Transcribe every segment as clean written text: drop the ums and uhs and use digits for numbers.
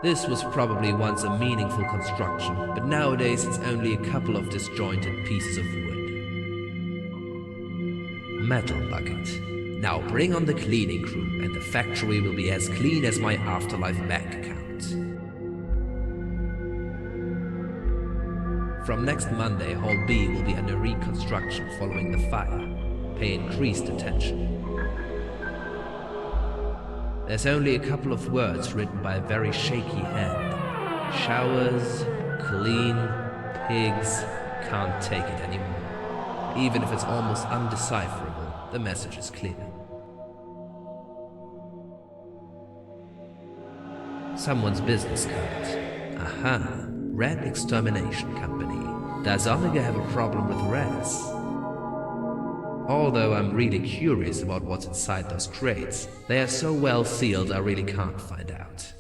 This was probably once a meaningful construction, but nowadays it's only a couple of disjointed pieces of wood. Metal bucket. Now bring on the cleaning crew and the factory will be as clean as my afterlife bank account. From next Monday, Hall B will be under reconstruction following the fire. Pay increased attention. There's only a couple of words written by a very shaky hand. Showers, clean, pigs, can't take it anymore. Even if it's almost undecipherable, the message is clear. Someone's business card. Aha, Rat Extermination Company. Does Omega have a problem with rats? Although I'm really curious about what's inside those crates, they are so well sealed I really can't find out.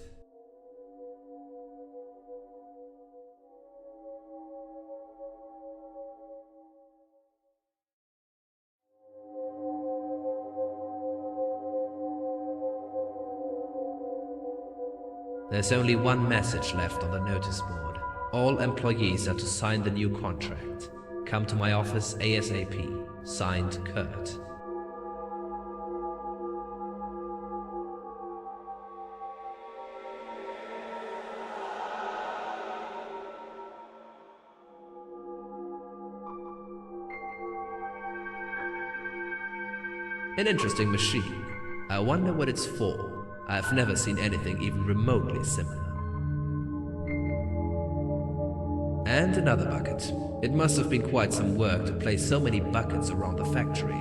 There's only one message left on the notice board. All employees are to sign the new contract. Come to my office ASAP. Signed, Kurt. An interesting machine. I wonder what it's for. I've never seen anything even remotely similar. And another bucket. It must have been quite some work to place so many buckets around the factory.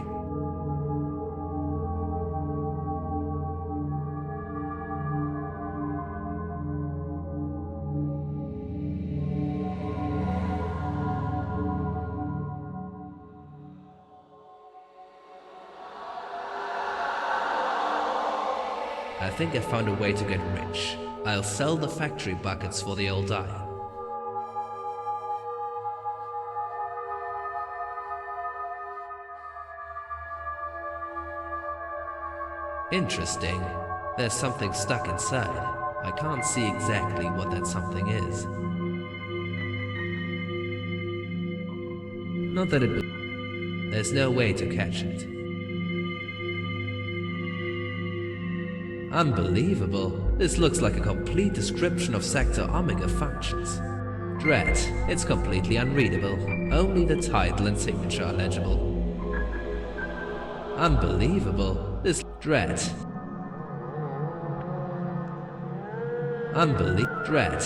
I think I found a way to get rich. I'll sell the factory buckets for the old iron. Interesting. There's something stuck inside. I can't see exactly what that something is. Not that it would. There's no way to catch it. Unbelievable. This looks like a complete description of Sector Omega functions. Dread, it's completely unreadable. Only the title and signature are legible. Unbelievable. This Dread. Dread.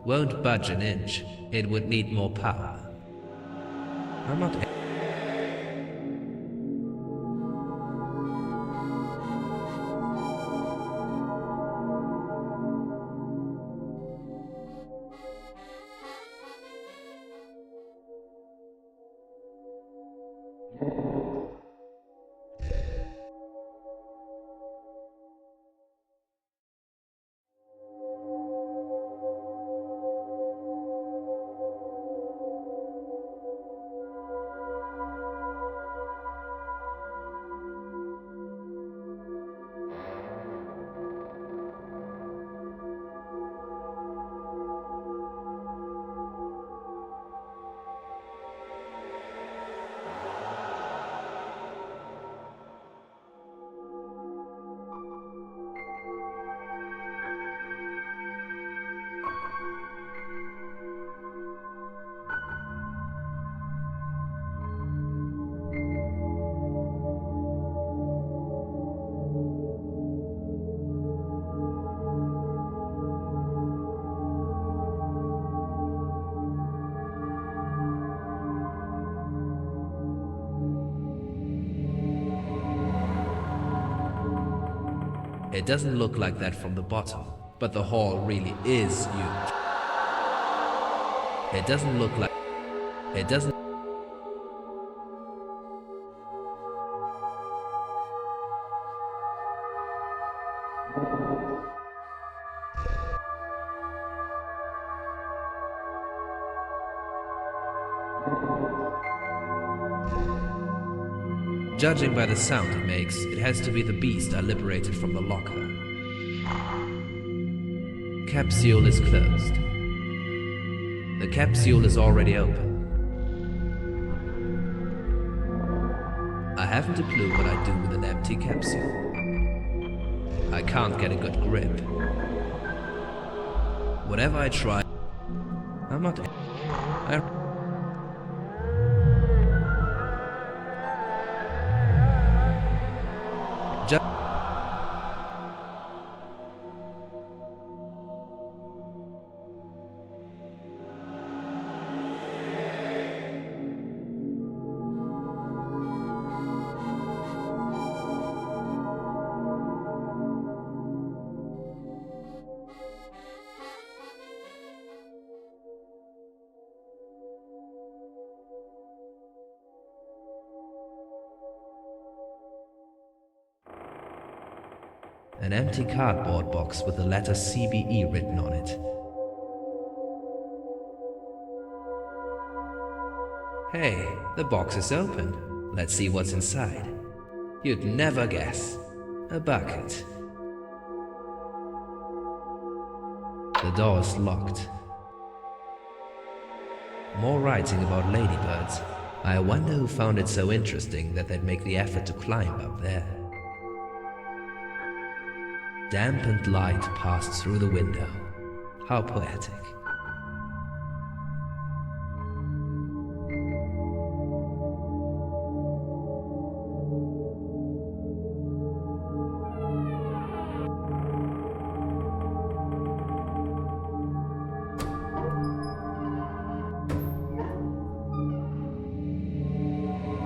Won't budge an inch. It would need more power. I'm not. It doesn't look like that from the bottom, but the hall really is huge. It doesn't look like... It doesn't... Judging by the sound it makes, it has to be the beast I liberated from the locker. Capsule is closed. The capsule is already open. I haven't a clue what I do with an empty capsule. I can't get a good grip. Whatever I try, I'm not... An empty cardboard box with the letter CBE written on it. Hey, the box is open. Let's see what's inside. You'd never guess. A bucket. The door is locked. More writing about ladybirds. I wonder who found it so interesting that they'd make the effort to climb up there. Dampened light passed through the window. How poetic.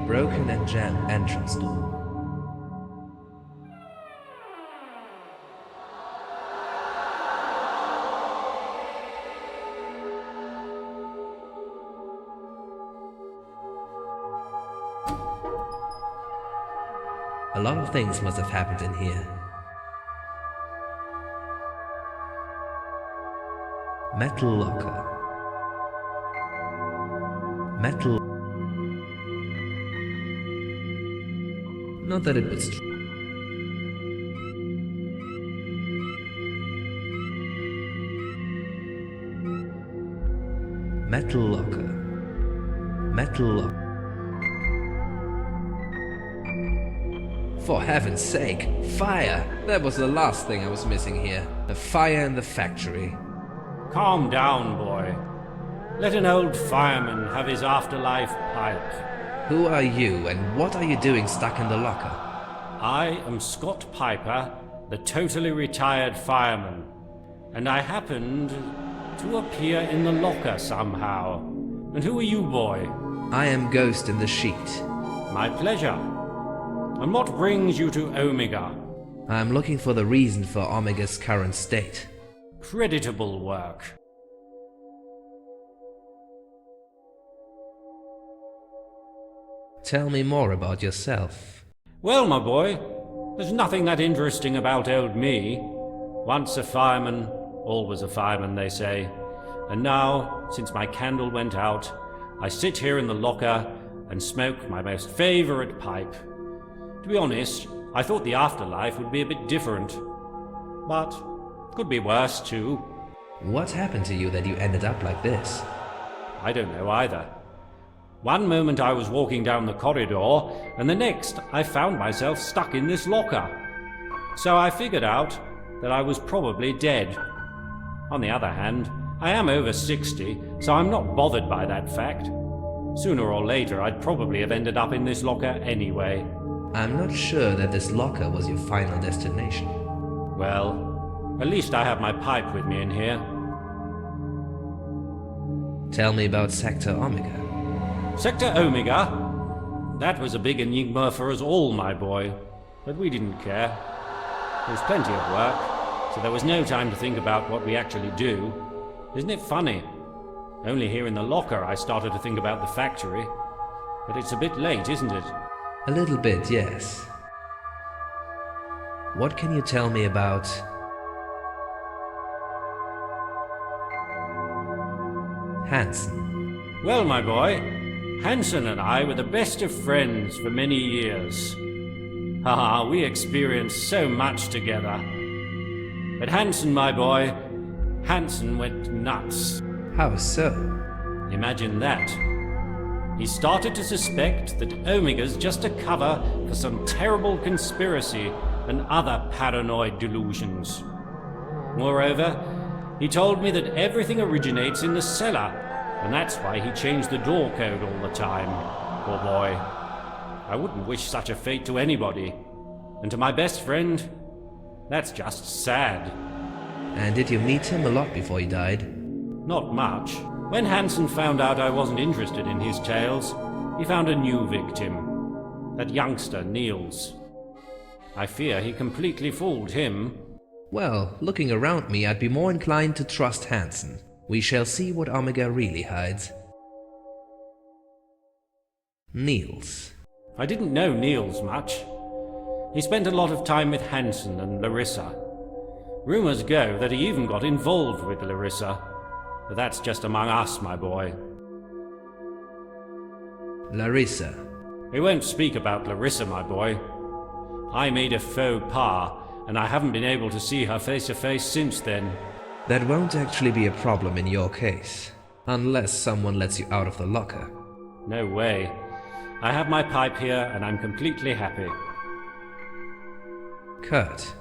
Broken and jammed entrance door. A lot of things must have happened in here. Metal locker. Metal. Not that it was true. Metal locker. Metal locker. For heaven's sake, fire! That was the last thing I was missing here. A fire in the factory. Calm down, boy. Let an old fireman have his afterlife pipe. Who are you, and what are you doing stuck in the locker? I am Scott Piper, the totally retired fireman, and I happened to appear in the locker somehow. And who are you, boy? I am Ghost in the Sheet. My pleasure. And what brings you to Omega? I am looking for the reason for Omega's current state. Creditable work. Tell me more about yourself. Well, my boy, there's nothing that interesting about old me. Once a fireman, always a fireman, they say. And now, since my candle went out, I sit here in the locker and smoke my most favorite pipe. To be honest, I thought the afterlife would be a bit different. But could be worse, too. What happened to you that you ended up like this? I don't know either. One moment I was walking down the corridor, and the next I found myself stuck in this locker. So I figured out that I was probably dead. On the other hand, I am over 60, so I'm not bothered by that fact. Sooner or later, I'd probably have ended up in this locker anyway. I'm not sure that this locker was your final destination. Well, at least I have my pipe with me in here. Tell me about Sector Omega. Sector Omega? That was a big enigma for us all, my boy. But we didn't care. There was plenty of work, so there was no time to think about what we actually do. Isn't it funny? Only here in the locker I started to think about the factory. But it's a bit late, isn't it? A little bit, yes. What can you tell me about... Hansen? Well, my boy, Hansen and I were the best of friends for many years. Ah, we experienced so much together. But Hansen, my boy, Hansen went nuts. How so? Imagine that. He started to suspect that Omega's just a cover for some terrible conspiracy and other paranoid delusions. Moreover, he told me that everything originates in the cellar, and that's why he changed the door code all the time. Poor boy. I wouldn't wish such a fate to anybody. And to my best friend, that's just sad. And did you meet him a lot before he died? Not much. When Hansen found out I wasn't interested in his tales, he found a new victim. That youngster, Niels. I fear he completely fooled him. Well, looking around me, I'd be more inclined to trust Hansen. We shall see what Omega really hides. Niels. I didn't know Niels much. He spent a lot of time with Hansen and Larissa. Rumors go that he even got involved with Larissa. But that's just among us, my boy. Larissa. We won't speak about Larissa, my boy. I made a faux pas, and I haven't been able to see her face to face since then. That won't actually be a problem in your case, unless someone lets you out of the locker. No way. I have my pipe here, and I'm completely happy. Kurt.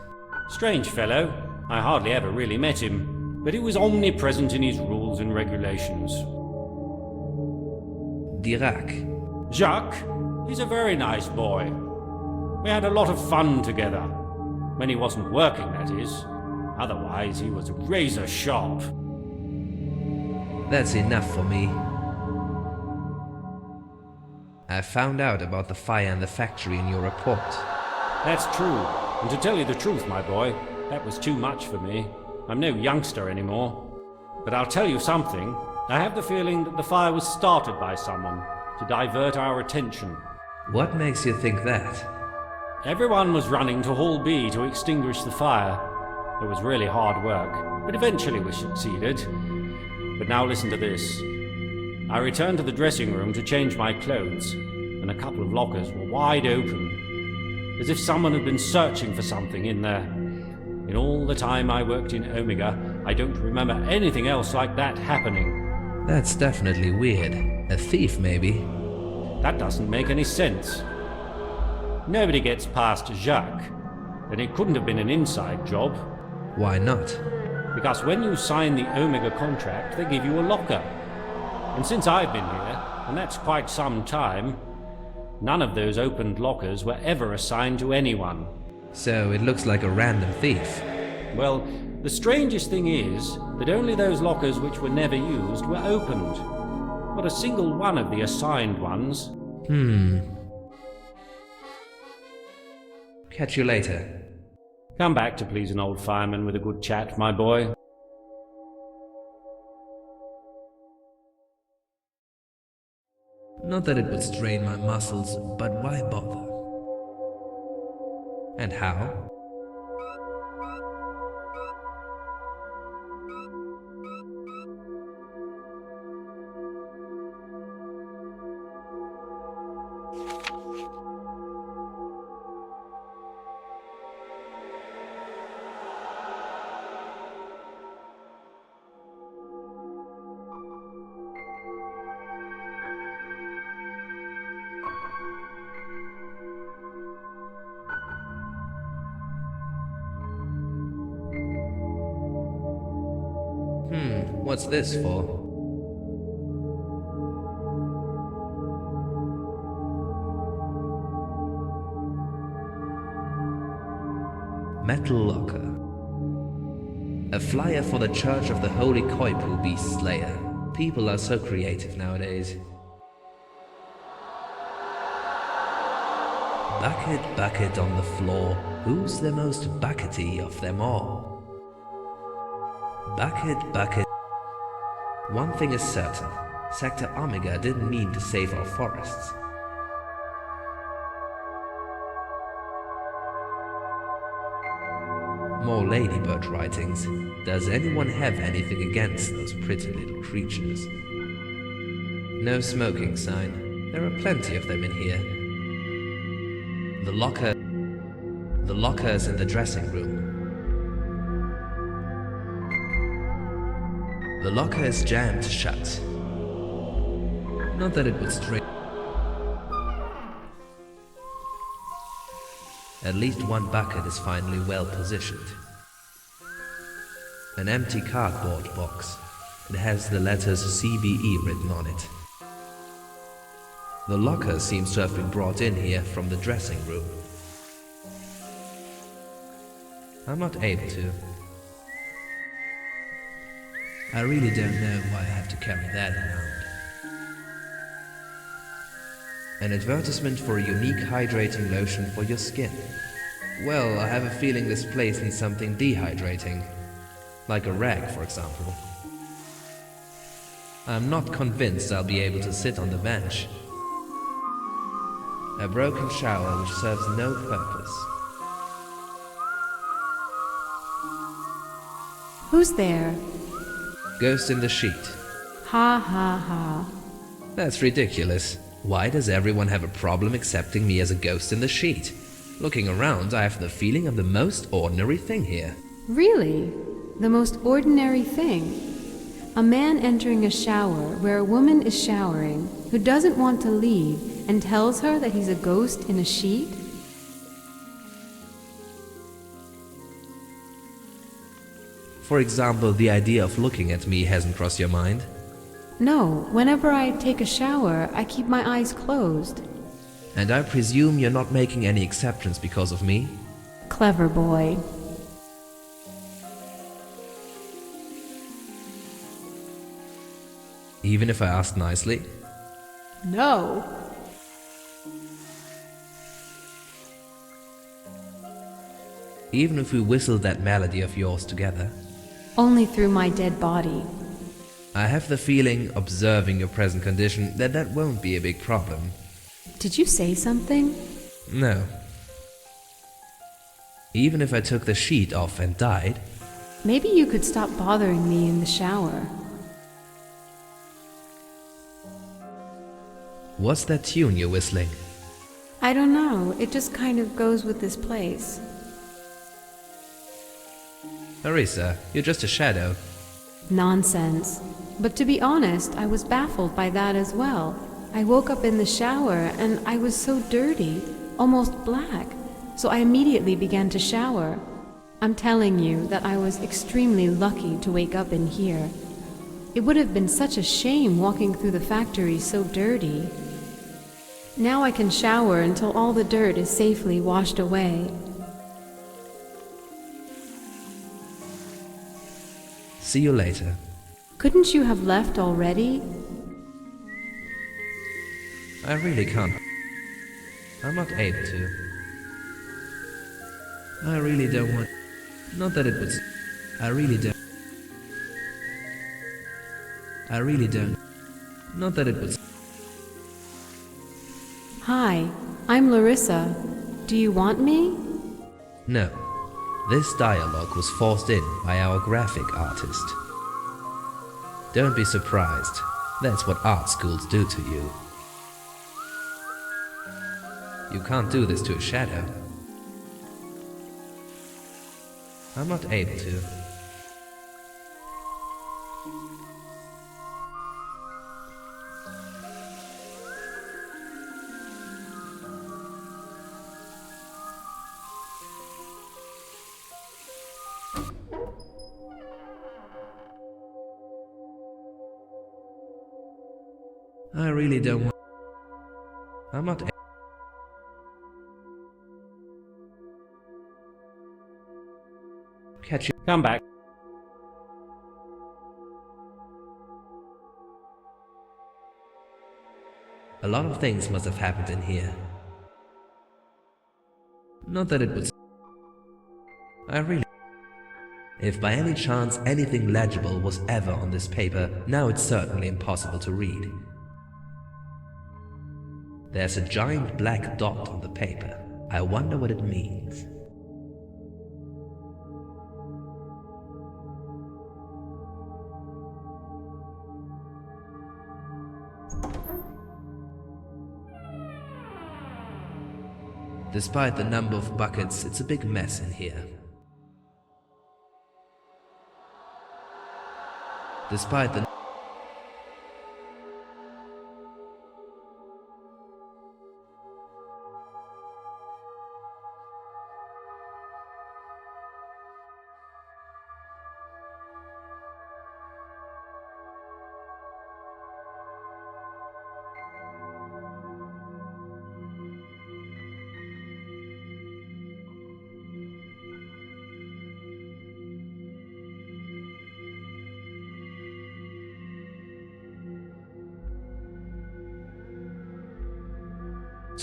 Strange fellow. I hardly ever really met him, but he was omnipresent in his rules and regulations. Dirac. Jacques? He's a very nice boy. We had a lot of fun together. When he wasn't working, that is. Otherwise, he was razor sharp. That's enough for me. I found out about the fire in the factory in your report. That's true. And to tell you the truth, my boy, that was too much for me. I'm no youngster anymore. But I'll tell you something. I have the feeling that the fire was started by someone to divert our attention. What makes you think that? Everyone was running to Hall B to extinguish the fire. It was really hard work, but eventually we succeeded. But now listen to this. I returned to the dressing room to change my clothes, and a couple of lockers were wide open, as if someone had been searching for something in there. In all the time I worked in Omega, I don't remember anything else like that happening. That's definitely weird. A thief, maybe? That doesn't make any sense. Nobody gets past Jacques, and it couldn't have been an inside job. Why not? Because when you sign the Omega contract, they give you a locker. And since I've been here, and that's quite some time, none of those opened lockers were ever assigned to anyone. So it looks like a random thief. Well, the strangest thing is that only those lockers which were never used were opened. Not a single one of the assigned ones. Catch you later. Come back to please an old fireman with a good chat, my boy. Not that it would strain my muscles, but why bother? And how? What's this for? Metal Locker. A flyer for the Church of the Holy Koipu Beast Slayer. People are so creative nowadays. Bucket, bucket on the floor. Who's the most buckety of them all? Bucket, bucket. One thing is certain. Sector Omega didn't mean to save our forests. More ladybird writings. Does anyone have anything against those pretty little creatures? No smoking sign. There are plenty of them in here. The lockers in the dressing room. The locker is jammed shut. Not that it would strain. At least one bucket is finally well positioned. An empty cardboard box. It has the letters CBE written on it. The locker seems to have been brought in here from the dressing room. I'm not able to. I really don't know why I have to carry that around. An advertisement for a unique hydrating lotion for your skin. Well, I have a feeling this place needs something dehydrating. Like a rag, for example. I'm not convinced I'll be able to sit on the bench. A broken shower which serves no purpose. Who's there? Ghost in the sheet. Ha ha ha. That's ridiculous. Why does everyone have a problem accepting me as a ghost in the sheet? Looking around, I have the feeling I'm the most ordinary thing here. Really? The most ordinary thing? A man entering a shower where a woman is showering who doesn't want to leave and tells her that he's a ghost in a sheet? For example, the idea of looking at me hasn't crossed your mind? No, whenever I take a shower, I keep my eyes closed. And I presume you're not making any exceptions because of me? Clever boy. Even if I asked nicely? No. Even if we whistled that melody of yours together? Only through my dead body. I have the feeling, observing your present condition, that that won't be a big problem. Did you say something? No. Even if I took the sheet off and died? Maybe you could stop bothering me in the shower. What's that tune you're whistling? I don't know, it just kind of goes with this place. Arisa, you're just a shadow. Nonsense. But to be honest, I was baffled by that as well. I woke up in the shower and I was so dirty, almost black, so I immediately began to shower. I'm telling you that I was extremely lucky to wake up in here. It would have been such a shame walking through the factory so dirty. Now I can shower until all the dirt is safely washed away. See you later. Couldn't you have left already? I really can't. I'm not able to. I really don't want... Not that it would... I really don't. I really don't. Not that it would... Hi, I'm Larissa. Do you want me? No. This dialogue was forced in by our graphic artist. Don't be surprised. That's what art schools do to you. You can't do this to a shadow. I'm not able to. I really don't want... I'm not... Catch you... Come back. A lot of things must have happened in here. Not that it would... I really... If by any chance anything legible was ever on this paper, now it's certainly impossible to read. There's a giant black dot on the paper. I wonder what it means. Despite the number of buckets, it's a big mess in here. Despite the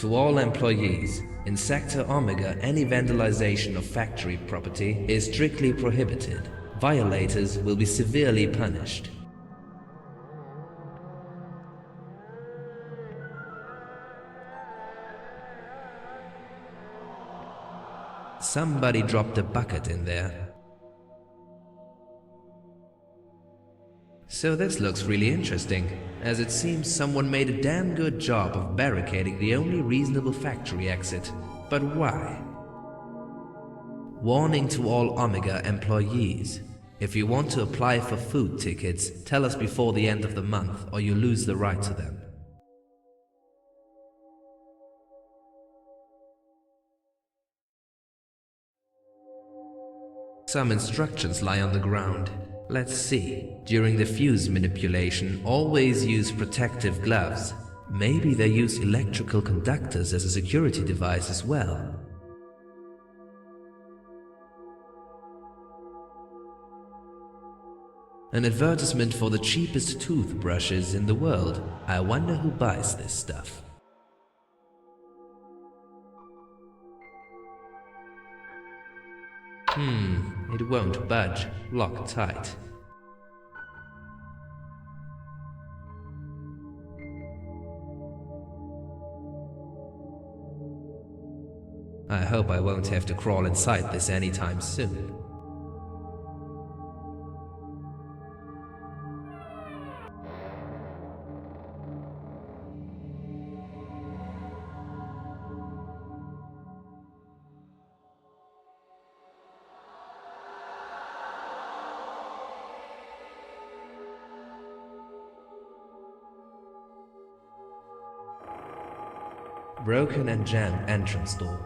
To all employees, in Sector Omega, any vandalization of factory property is strictly prohibited. Violators will be severely punished. Somebody dropped a bucket in there. So this looks really interesting, as it seems someone made a damn good job of barricading the only reasonable factory exit. But why? Warning to all Omega employees. If you want to apply for food tickets, tell us before the end of the month or you lose the right to them. Some instructions lie on the ground. Let's see. During the fuse manipulation, always use protective gloves. Maybe they use electrical conductors as a security device as well. An advertisement for the cheapest toothbrushes in the world. I wonder who buys this stuff. It won't budge. Locked tight. I hope I won't have to crawl inside this anytime soon. Broken and jammed entrance door.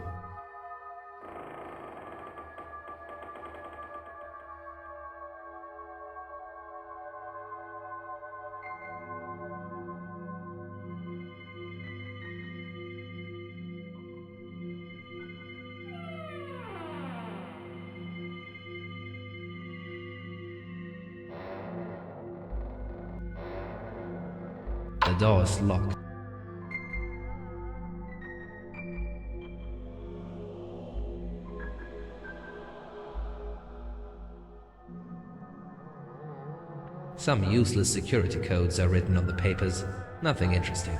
The door is locked. Some useless security codes are written on the papers. Nothing interesting.